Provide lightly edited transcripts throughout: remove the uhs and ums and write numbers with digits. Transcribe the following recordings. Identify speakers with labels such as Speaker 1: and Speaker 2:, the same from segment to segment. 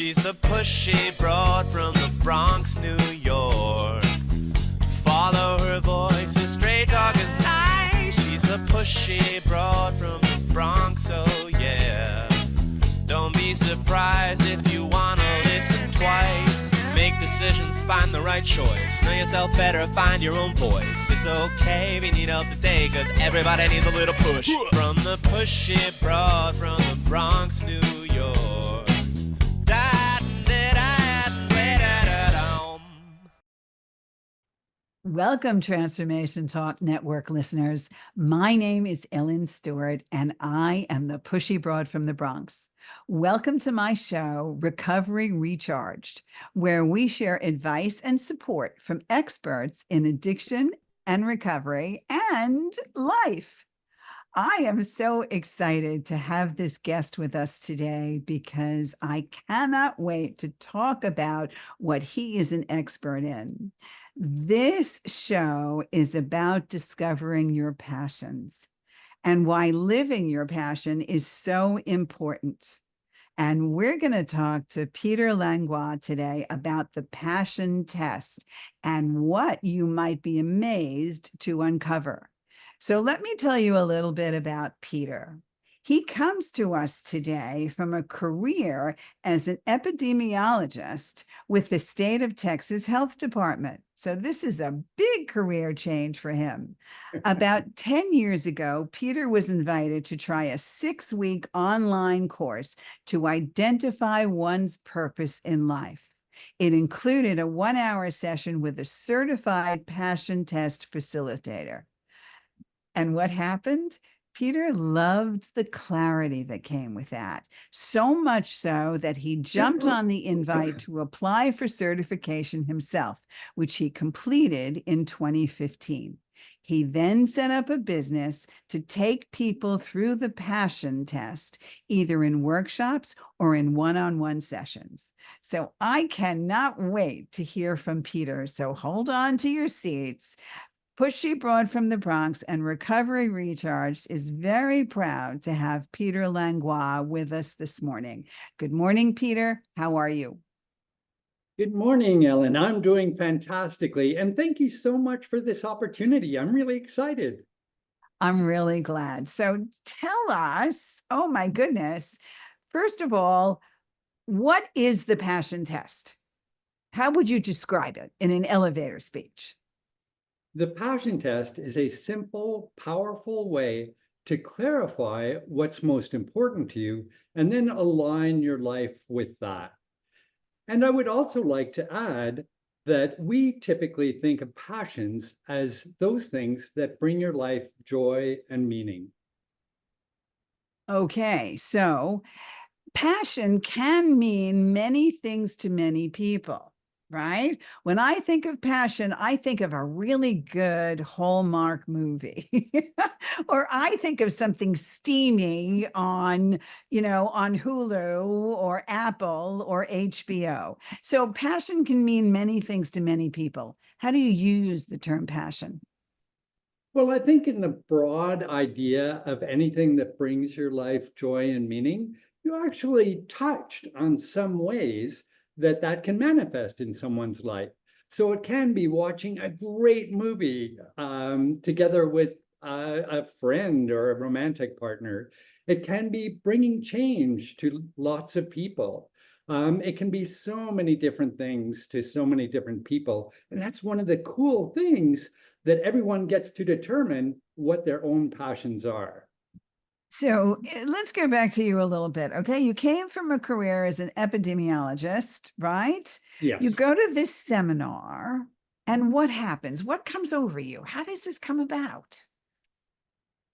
Speaker 1: She's the pushy broad from the Bronx, New York. Follow her voice, a straight dog is nice. She's a pushy broad from the Bronx, oh yeah. Don't be surprised if you wanna listen twice. Make decisions, find the right choice. Know yourself better, find your own voice. It's okay if you need help today, cause everybody needs a little push. From the pushy broad from the Bronx, New York.
Speaker 2: Welcome, Transformation Talk Network listeners. My name is Ellen Stewart, and I am the pushy broad from the Bronx. Welcome to my show, Recovery Recharged, where we share advice and support from experts in addiction and recovery and life. I am so excited to have this guest with us today because I cannot wait to talk about what he is an expert in. This show is about discovering your passions and why living your passion is so important. And we're going to talk to Peter Langlois today about the passion test and what you might be amazed to uncover. So let me tell you a little bit about Peter. He comes to us today from a career as an epidemiologist with the state of Texas Health Department. So this is a big career change for him. About 10 years ago, Peter was invited to try a 6-week online course to identify one's purpose in life. It included a 1-hour session with a certified passion test facilitator. And what happened? Peter loved the clarity that came with that, so much so that he jumped on the invite to apply for certification himself, which he completed in 2015. He then set up a business to take people through the passion test, either in workshops or in one-on-one sessions. So I cannot wait to hear from Peter. So hold on to your seats. Pushy Broad from the Bronx and Recovery Recharged is very proud to have Peter Langlois with us this morning. Good morning, Peter. How are you?
Speaker 3: Good morning, Ellen. I'm doing fantastically. And thank you so much for this opportunity. I'm really excited.
Speaker 2: I'm really glad. So tell us, oh my goodness, first of all, what is the passion test? How would you describe it in an elevator speech?
Speaker 3: The passion test is a simple, powerful way to clarify what's most important to you and then align your life with that. And I would also like to add that we typically think of passions as those things that bring your life joy and meaning.
Speaker 2: Okay, so passion can mean many things to many people, right? When I think of passion, I think of a really good Hallmark movie, or I think of something steamy on, on Hulu or Apple or HBO. So passion can mean many things to many people. How do you use the term passion?
Speaker 3: Well, I think in the broad idea of anything that brings your life joy and meaning, you actually touched on some ways that can manifest in someone's life. So it can be watching a great movie together with a friend or a romantic partner. It can be bringing change to lots of people. It can be so many different things to so many different people. And that's one of the cool things that everyone gets to determine what their own passions are.
Speaker 2: So let's go back to you a little bit. Okay. You came from a career as an epidemiologist, right?
Speaker 3: Yes.
Speaker 2: You go to this seminar, and what happens? What comes over you? How does this come about?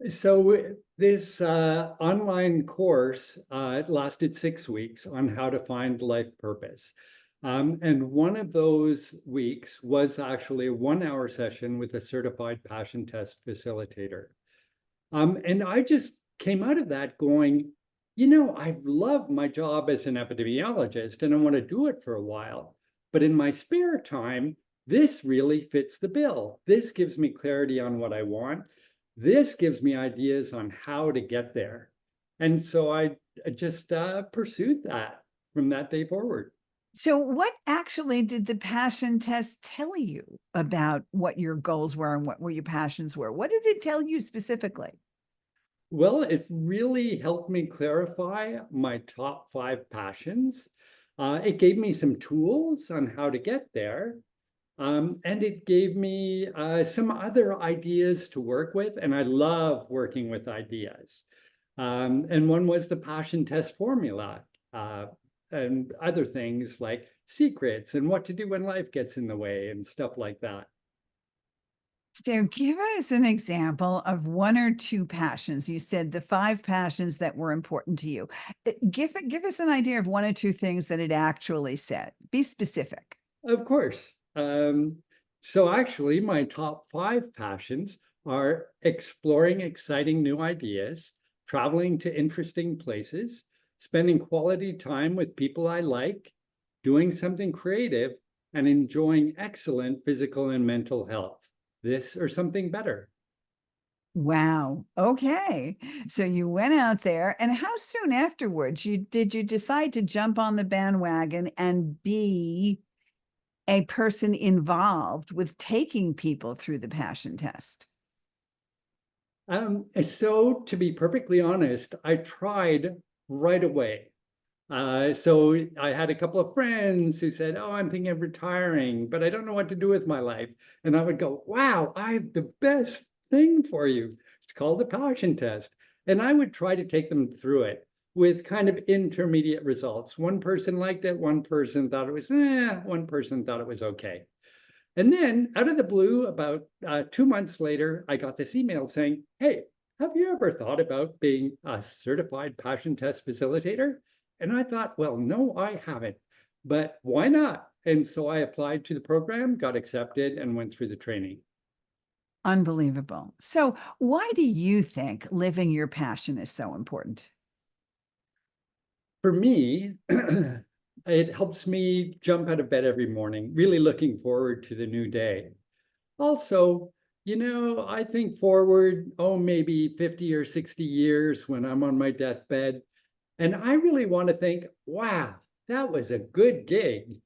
Speaker 3: So this online course lasted 6 weeks on how to find life purpose. And one of those weeks was actually a 1-hour session with a certified passion test facilitator. And I just came out of that going, I've loved my job as an epidemiologist and I want to do it for a while. But in my spare time, this really fits the bill. This gives me clarity on what I want. This gives me ideas on how to get there. And so I just pursued that. from that day forward.
Speaker 2: So, what actually did the passion test tell you about what your goals were and what your passions were? What did it tell you specifically?
Speaker 3: Well, it really helped me clarify my top 5 passions. It gave me some tools on how to get there. And it gave me some other ideas to work with. And I love working with ideas. And one was the passion test formula, uh, and other things like secrets and what to do when life gets in the way and stuff like that.
Speaker 2: So, give us an example of one or two passions. You said the 5 passions that were important to you. Give us an idea of one or two things that it actually said. Be specific.
Speaker 3: Of course. So actually, my top 5 passions are exploring exciting new ideas, traveling to interesting places, spending quality time with people I like, doing something creative, and enjoying excellent physical and mental health. This or something better.
Speaker 2: Wow. Okay. So you went out there, and how soon afterwards did you decide to jump on the bandwagon and be a person involved with taking people through the passion test?
Speaker 3: So to be perfectly honest, I tried right away. So I had a couple of friends who said, "Oh, I'm thinking of retiring, but I don't know what to do with my life." And I would go, "Wow, I have the best thing for you. It's called the passion test." And I would try to take them through it with kind of intermediate results. One person liked it, one person thought it was, one person thought it was okay. And then out of the blue, about 2 months later, I got this email saying, "Hey, have you ever thought about being a certified passion test facilitator?" And I thought, well, no, I haven't, but why not? And so I applied to the program, got accepted, and went through the training.
Speaker 2: Unbelievable. So, why do you think living your passion is so important?
Speaker 3: For me, it helps me jump out of bed every morning, really looking forward to the new day. Also, I think forward, oh, maybe 50 or 60 years when I'm on my deathbed. And I really want to think, wow, that was a good gig.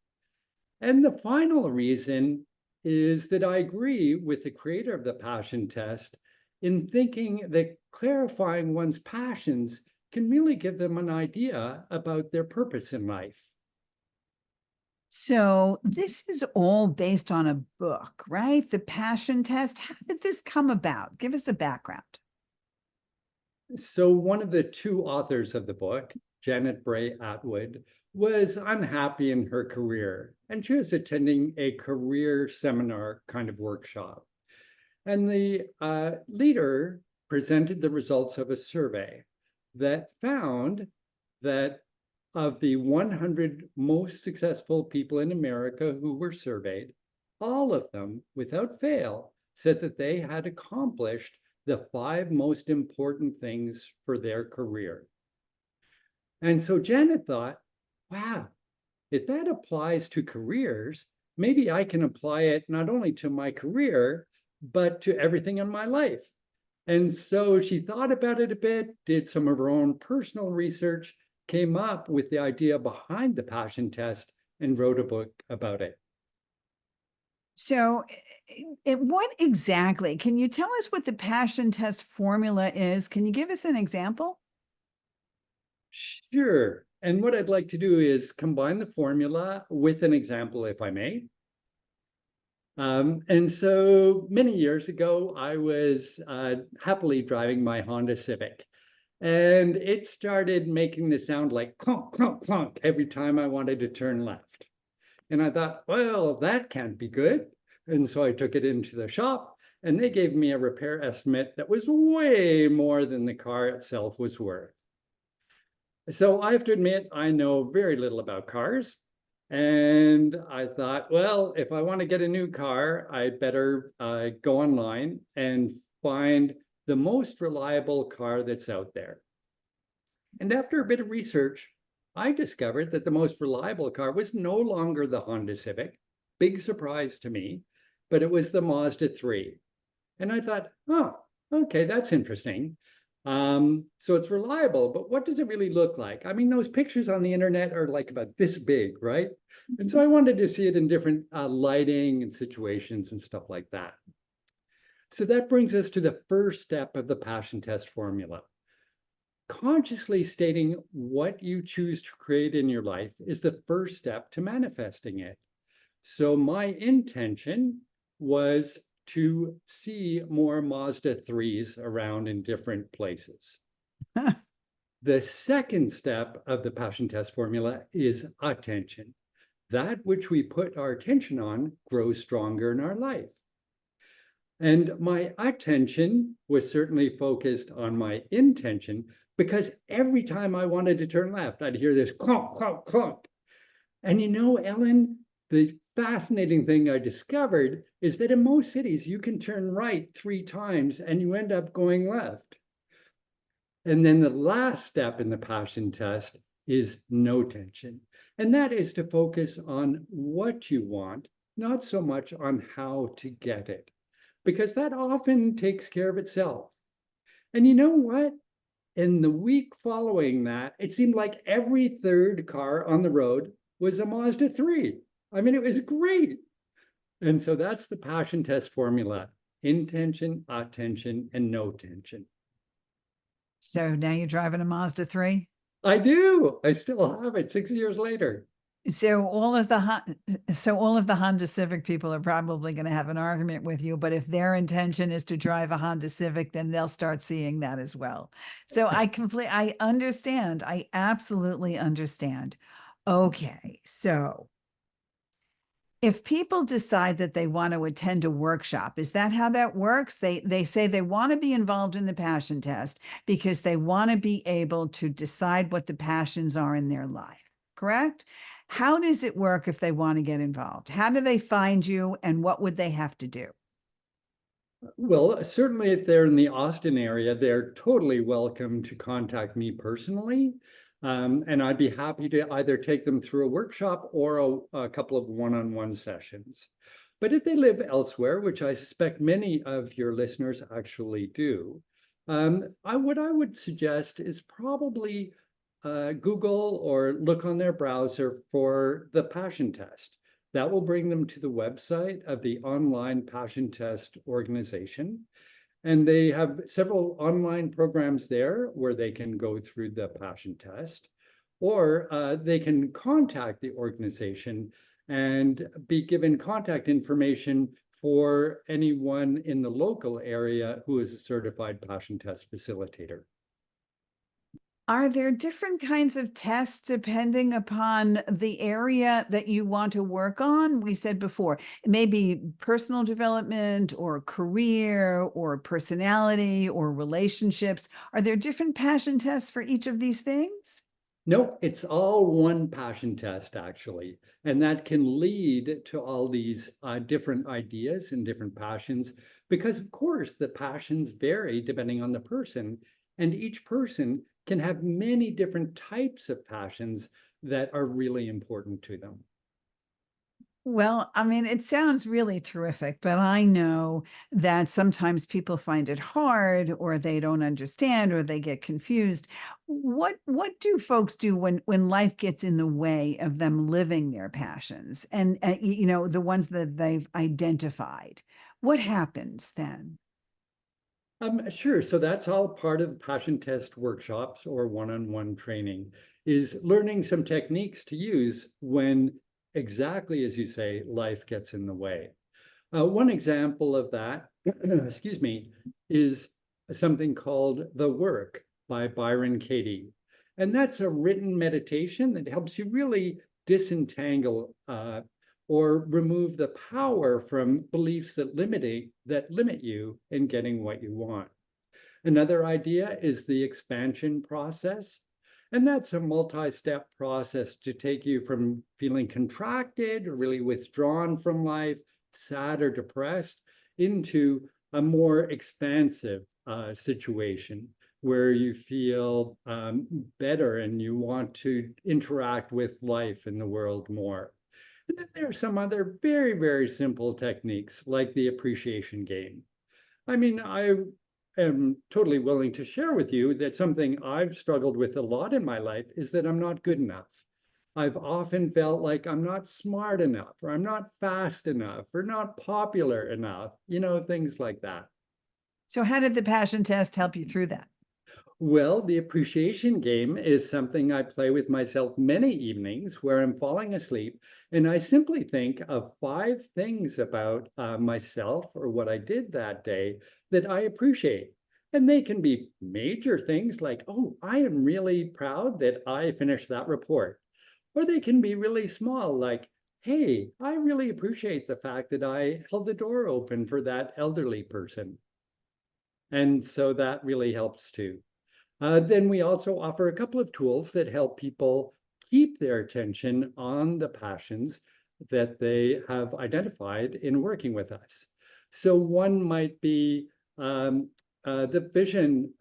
Speaker 3: And the final reason is that I agree with the creator of the passion test in thinking that clarifying one's passions can really give them an idea about their purpose in life.
Speaker 2: So, this is all based on a book, right? The passion test. How did this come about? Give us a background.
Speaker 3: So, one of the 2 authors of the book, Janet Bray Atwood, was unhappy in her career, and she was attending a career seminar kind of workshop. And the leader presented the results of a survey that found that of the 100 most successful people in America who were surveyed, all of them, without fail, said that they had accomplished the 5 most important things for their career. And so Janet thought, wow, if that applies to careers, maybe I can apply it not only to my career, but to everything in my life. And so she thought about it a bit, did some of her own personal research, came up with the idea behind the passion test, and wrote a book about it.
Speaker 2: So, what exactly can you tell us what the passion test formula is? Can you give us an example?
Speaker 3: Sure. And what I'd like to do is combine the formula with an example, if I may. And so many years ago, I was happily driving my Honda Civic, and it started making the sound like clunk, clunk, clunk every time I wanted to turn left. And I thought, well, that can't be good. And so I took it into the shop, and they gave me a repair estimate that was way more than the car itself was worth. So I have to admit, I know very little about cars. And I thought, well, if I want to get a new car, I better go online and find the most reliable car that's out there. And after a bit of research, I discovered that the most reliable car was no longer the Honda Civic. Big surprise to me, but it was the Mazda 3. And I thought, oh, okay, that's interesting. So it's reliable, but what does it really look like? I mean, those pictures on the internet are like about this big, right? And so I wanted to see it in different lighting and situations and stuff like that. So that brings us to the first step of the passion test formula. Consciously stating what you choose to create in your life is the first step to manifesting it. So my intention was to see more Mazda 3s around in different places. The second step of the passion test formula is attention. That which we put our attention on grows stronger in our life. And my attention was certainly focused on my intention, because every time I wanted to turn left, I'd hear this clunk, clunk, clunk. And you know, Ellen, the fascinating thing I discovered is that in most cities, you can turn right 3 times and you end up going left. And then the last step in the passion test is no tension. And that is to focus on what you want, not so much on how to get it, because that often takes care of itself. And you know what? In the week following that, it seemed like every third car on the road was a Mazda 3. I mean, it was great. And so that's the passion test formula: intention, attention, and no tension.
Speaker 2: So now you're driving a Mazda 3?
Speaker 3: I do. I still have it 6 years later.
Speaker 2: So all of the Honda Civic people are probably going to have an argument with you, but if their intention is to drive a Honda Civic, then they'll start seeing that as well. So I understand. I absolutely understand. Okay, so if people decide that they want to attend a workshop, is that how that works? They say they want to be involved in the passion test because they want to be able to decide what the passions are in their life, correct? How does it work if they want to get involved? How do they find you, and what would they have to do?
Speaker 3: Well, certainly if they're in the Austin area, they're totally welcome to contact me personally. And I'd be happy to either take them through a workshop or a couple of one-on-one sessions. But if they live elsewhere, which I suspect many of your listeners actually do, what I would suggest is probably Google or look on their browser for the passion test. That will bring them to the website of the online passion test organization. And they have several online programs there where they can go through the passion test, or they can contact the organization and be given contact information for anyone in the local area who is a certified passion test facilitator.
Speaker 2: Are there different kinds of tests depending upon the area that you want to work on? We said before, maybe personal development or career or personality or relationships. Are there different passion tests for each of these things?
Speaker 3: No, it's all one passion test, actually. And that can lead to all these different ideas and different passions, because, of course, the passions vary depending on the person. And each person can have many different types of passions that are really important to them.
Speaker 2: Well, I mean, it sounds really terrific, but I know that sometimes people find it hard, or they don't understand, or they get confused. What do folks do when life gets in the way of them living their passions, and the ones that they've identified? What happens then?
Speaker 3: Sure. So that's all part of passion test workshops or one-on-one training, is learning some techniques to use when, exactly as you say, life gets in the way. One example of that, excuse me, is something called The Work by Byron Katie. And that's a written meditation that helps you really disentangle or remove the power from beliefs that limit you in getting what you want. Another idea is the expansion process. And that's a multi-step process to take you from feeling contracted or really withdrawn from life, sad or depressed, into a more expansive situation where you feel better and you want to interact with life and the world more. And then there are some other very, very simple techniques like the appreciation game. I mean, am totally willing to share with you that something I've struggled with a lot in my life is that I'm not good enough. I've often felt like I'm not smart enough, or I'm not fast enough, or not popular enough, things like that.
Speaker 2: So how did the passion test help you through that?
Speaker 3: Well, the appreciation game is something I play with myself many evenings where I'm falling asleep, and I simply think of 5 things about myself or what I did that day that I appreciate. And they can be major things like, oh, I am really proud that I finished that report. Or they can be really small, like, hey, I really appreciate the fact that I held the door open for that elderly person. And so that really helps too. Then we also offer a couple of tools that help people keep their attention on the passions that they have identified in working with us. So one might be a vision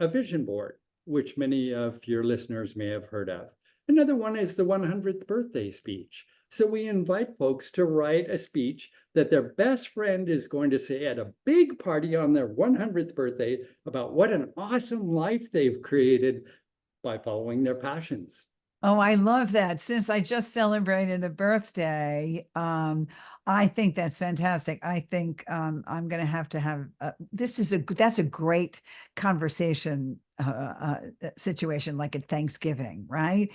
Speaker 3: board, which many of your listeners may have heard of. Another one is the 100th birthday speech. So we invite folks to write a speech that their best friend is going to say at a big party on their 100th birthday about what an awesome life they've created by following their passions.
Speaker 2: Oh, I love that. Since I just celebrated a birthday, I think that's fantastic. I think I'm going to have that's a great conversation situation, like at Thanksgiving, right?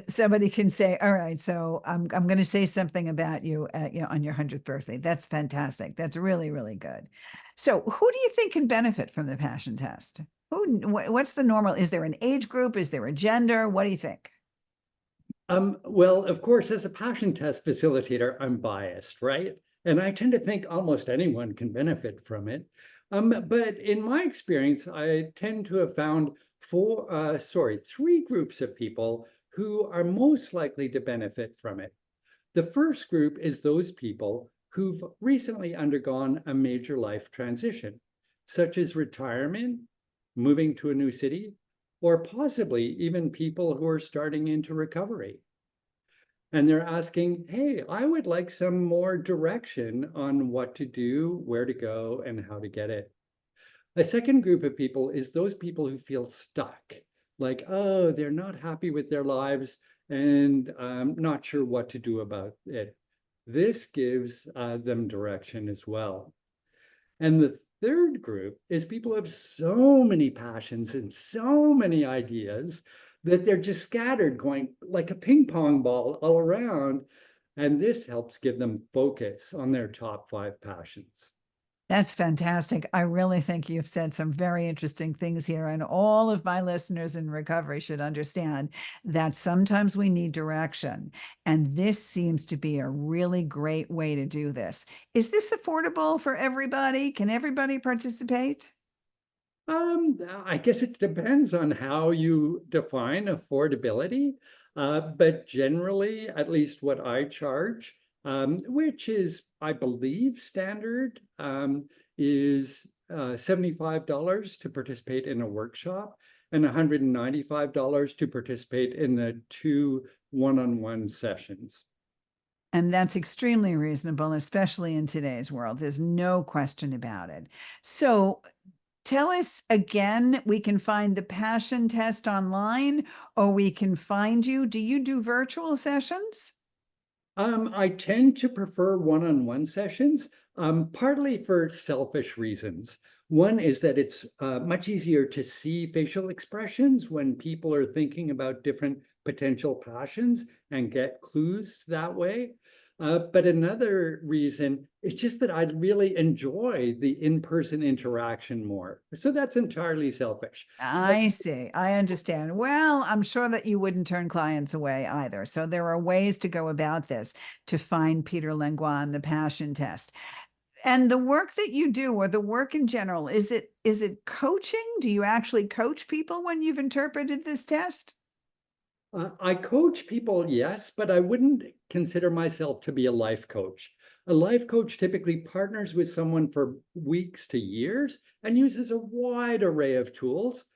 Speaker 2: Somebody can say, "All right, so I'm going to say something about you, on your 100th birthday." That's fantastic. That's really, really good. So, who do you think can benefit from the passion test? What's the normal? Is there an age group? Is there a gender? What do you think?
Speaker 3: Well, of course, as a passion test facilitator, I'm biased, right? And I tend to think almost anyone can benefit from it. But in my experience, I tend to have found 3 groups of people who are most likely to benefit from it. The first group is those people who've recently undergone a major life transition, such as retirement, moving to a new city, or possibly even people who are starting into recovery. And they're asking, hey, I would like some more direction on what to do, where to go, and how to get it. A second group of people is those people who feel stuck, like, oh, they're not happy with their lives and not sure what to do about it. This gives them direction as well. And the third group is people who have so many passions and so many ideas that they're just scattered, going like a ping pong ball all around. And this helps give them focus on their top 5 passions.
Speaker 2: That's fantastic. I really think you've said some very interesting things here, and all of my listeners in recovery should understand that sometimes we need direction. And this seems to be a really great way to do this. Is this affordable for everybody? Can everybody participate?
Speaker 3: I guess it depends on how you define affordability, but generally, at least what I charge, which is, I believe, standard, is $75 to participate in a workshop and $195 to participate in the 2 one-on-one sessions.
Speaker 2: And that's extremely reasonable, especially in today's world. There's no question about it. So tell us again, we can find the passion test online, or we can find you. Do you do virtual sessions?
Speaker 3: I tend to prefer one-on-one sessions, partly for selfish reasons. One is that it's much easier to see facial expressions when people are thinking about different potential passions and get clues that way. But another reason is just that I really enjoy the in-person interaction more. So that's entirely selfish. But
Speaker 2: I see. I understand. Well, I'm sure that you wouldn't turn clients away either. So there are ways to go about this to find Peter Langlois and the passion test. And the work that you do, or the work in general, is it coaching? Do you actually coach people when you've interpreted this test?
Speaker 3: I coach people, yes, but I wouldn't consider myself to be a life coach. A life coach typically partners with someone for weeks to years and uses a wide array of tools,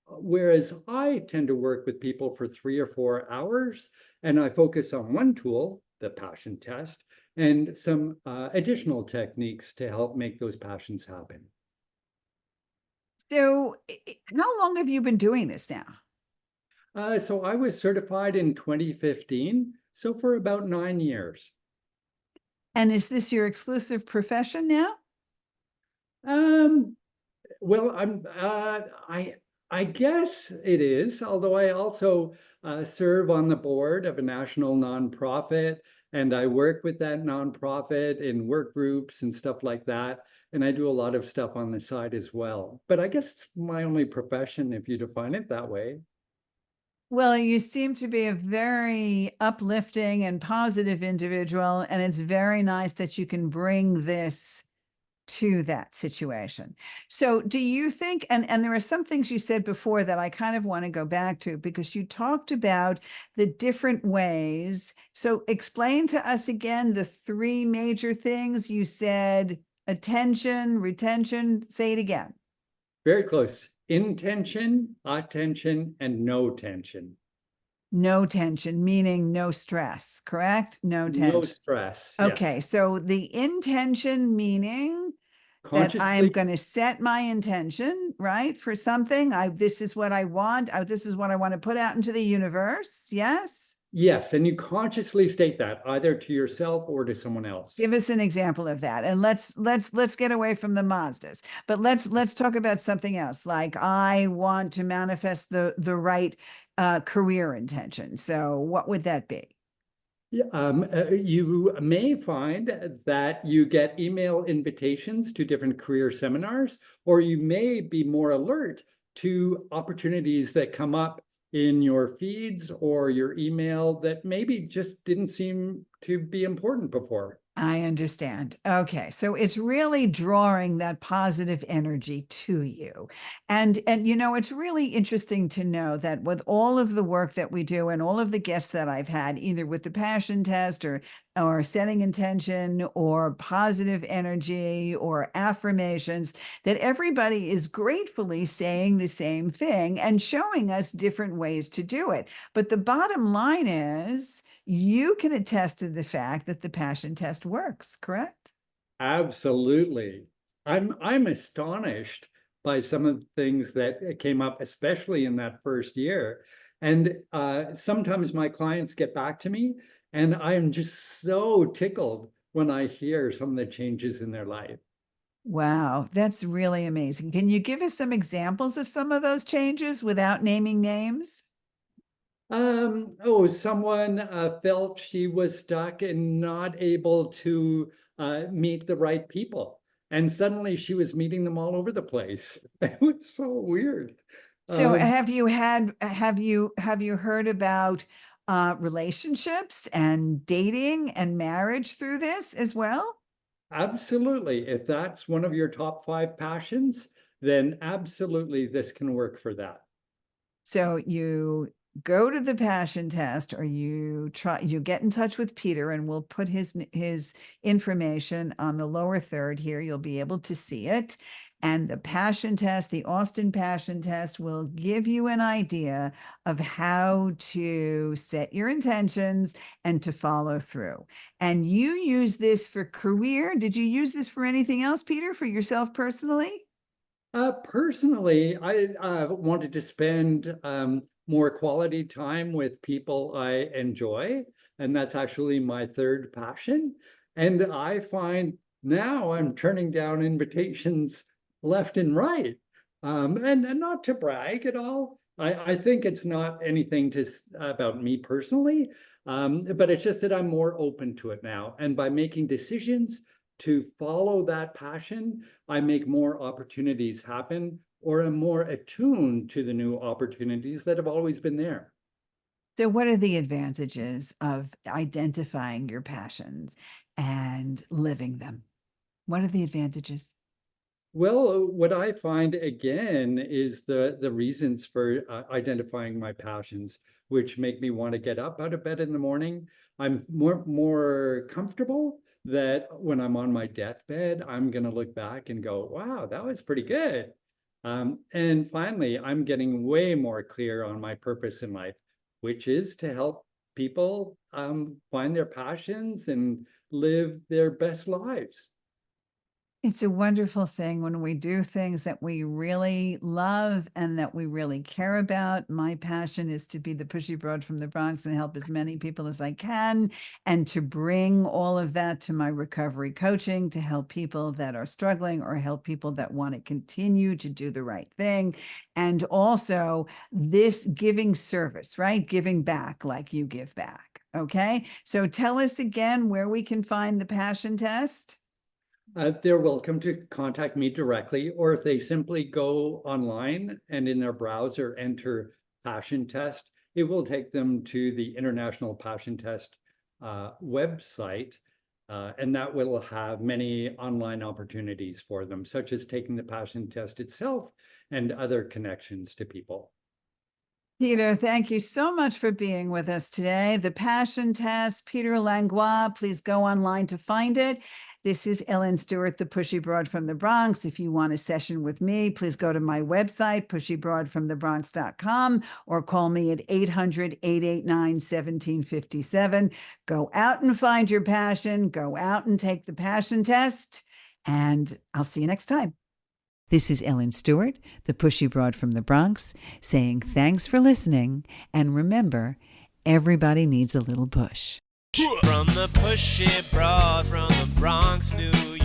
Speaker 3: whereas I tend to work with people for 3 or 4 hours, and I focus on one tool, the passion test, and some additional techniques to help make those passions happen.
Speaker 2: So, how long have you been doing this now?
Speaker 3: So I was certified in 2015, so for about 9 years.
Speaker 2: And is this your exclusive profession now?
Speaker 3: Um, well, I guess it is, although I also serve on the board of a national nonprofit, and I work with that nonprofit in work groups and stuff like that. And I do a lot of stuff on the side as well. But I guess it's my only profession if you define it that way.
Speaker 2: Well, you seem to be a very uplifting and positive individual, and it's very nice that you can bring this to that situation. So, do you think, and there are some things you said before that I kind of want to go back to because you talked about the different ways. So, explain to us again the three major things you said: attention, retention. Say it again.
Speaker 3: Very close. Intention, attention, and no tension.
Speaker 2: No tension, meaning no stress, correct? No
Speaker 3: No
Speaker 2: tension.
Speaker 3: stress.
Speaker 2: Okay,
Speaker 3: Yes.
Speaker 2: so the intention meaning that I'm
Speaker 3: Consciously.
Speaker 2: going to set my intention, right, for something. This is what I want. This is what I want to put out into the universe. Yes.
Speaker 3: Yes. And you consciously state that either to yourself or to someone else.
Speaker 2: Give us an example of that, and let's get away from the Mazdas, but let's talk about something else. Like I want to manifest the right career intention. So what would that be?
Speaker 3: Yeah, you may find that you get email invitations to different career seminars, or you may be more alert to opportunities that come up in your feeds or your email that maybe just didn't seem to be important before.
Speaker 2: I understand. Okay. So it's really drawing that positive energy to you. And it's really interesting to know that with all of the work that we do and all of the guests that I've had, either with the passion test or setting intention or positive energy or affirmations, that everybody is gratefully saying the same thing and showing us different ways to do it. But the bottom line is you can attest to the fact that the passion test works, correct?
Speaker 3: Absolutely. I'm astonished by some of the things that came up, especially in that first year. And sometimes my clients get back to me, and I'm just so tickled when I hear some of the changes in their life.
Speaker 2: Wow, that's really amazing. Can you give us some examples of some of those changes without naming names?
Speaker 3: Someone felt she was stuck and not able to meet the right people. And suddenly she was meeting them all over the place. It was so weird.
Speaker 2: So
Speaker 3: Um,
Speaker 2: have you heard about relationships and dating and marriage through this as well?
Speaker 3: Absolutely. If that's one of your top five passions, then absolutely this can work for that.
Speaker 2: So you go to the passion test or you get in touch with Peter, and we'll put his information on the lower third here. You'll be able to see it. And the passion test, the Austin passion test, will give you an idea of how to set your intentions and to follow through. And you use this for career. Did you use this for anything else, Peter, for yourself personally?
Speaker 3: Personally, I wanted to spend more quality time with people I enjoy, and that's actually my third passion. And I find now I'm turning down invitations left and right. And not to brag at all. I think it's not anything about me personally, but it's just that I'm more open to it now. And by making decisions to follow that passion, I make more opportunities happen, or am more attuned to the new opportunities that have always been there.
Speaker 2: So, what are the advantages of identifying your passions and living them? What are the advantages?
Speaker 3: Well, what I find again is the reasons for identifying my passions, which make me want to get up out of bed in the morning. I'm more comfortable that when I'm on my deathbed, I'm going to look back and go, "Wow, that was pretty good." And finally, I'm getting way more clear on my purpose in life, which is to help people find their passions and live their best lives.
Speaker 2: It's a wonderful thing when we do things that we really love and that we really care about. My passion is to be the pushy broad from the Bronx and help as many people as I can, and to bring all of that to my recovery coaching to help people that are struggling or help people that want to continue to do the right thing. And also this giving service, right? Giving back like you give back. Okay. So tell us again where we can find the passion test.
Speaker 3: They're welcome to contact me directly, or if they simply go online and in their browser enter Passion Test, it will take them to the International Passion Test website, and that will have many online opportunities for them, such as taking the Passion Test itself and other connections to people.
Speaker 2: Peter, thank you so much for being with us today. The Passion Test, Peter Langlois, please go online to find it. This is Ellen Stewart, the Pushy Broad from the Bronx. If you want a session with me, please go to my website, pushybroadfromthebronx.com, or call me at 800-889-1757. Go out and find your passion. Go out and take the Passion Test. And I'll see you next time. This is Ellen Stewart, the Pushy Broad from the Bronx, saying thanks for listening. And remember, everybody needs a little push.
Speaker 1: From the pushy broad from the Bronx, New